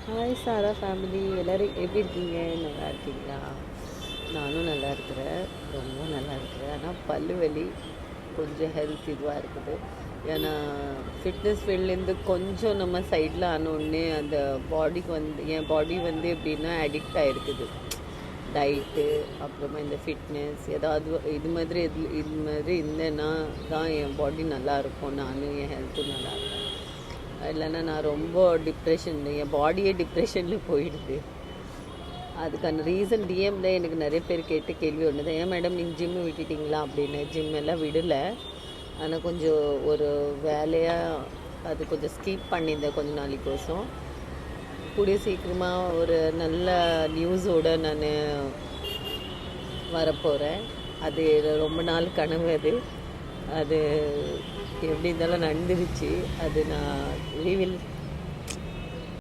Hi சாரா family, எல்லோரும் எப்படி இருக்கீங்க? நல்லா இருக்கீங்களா? நானும் நல்லா இருக்கிறேன், ரொம்ப நல்லா இருக்கிறேன். ஆனால் பல்லு வலி கொஞ்சம் ஹெல்த் இதுவாக இருக்குது. ஏன்னா ஃபிட்னஸ் ஃபீல்ட்லேருந்து கொஞ்சம் நம்ம சைடில் ஆனோடனே அந்த பாடிக்கு என் பாடி எப்படின்னா அடிக்ட் ஆகிருக்குது. டயட்டு, அப்புறமா இந்த ஃபிட்னஸ் ஏதாவது இது மாதிரி இருந்தேன்னா தான் என் பாடி நல்லாயிருக்கும், நானும் என் ஹெல்த்தும் நல்லாயிருக்கும். இல்லைன்னா நான் ரொம்ப என் பாடியே டிப்ரெஷனில் போயிடுது. அதுக்கான ரீசன் டிஎம்மில் எனக்கு நிறைய பேர் கேட்ட கேள்வி ஒன்று தான், ஏன் மேடம் நீங்கள் ஜிம்மு விட்டுட்டிங்களா அப்படின்னு. ஜிம் எல்லாம் விடலை, ஆனால் கொஞ்சம் ஒரு வேலையாக அது கொஞ்சம் ஸ்கிப் பண்ணியிருந்தேன் கொஞ்ச நாளைக்கோசம். கூடிய சீக்கிரமாக ஒரு நல்ல நியூஸோடு நான் வரப்போகிறேன். அது ரொம்ப நாள் கனவு. அது எப்படி இருந்தாலும் நடந்துருச்சு. அது நான் ரிவீல்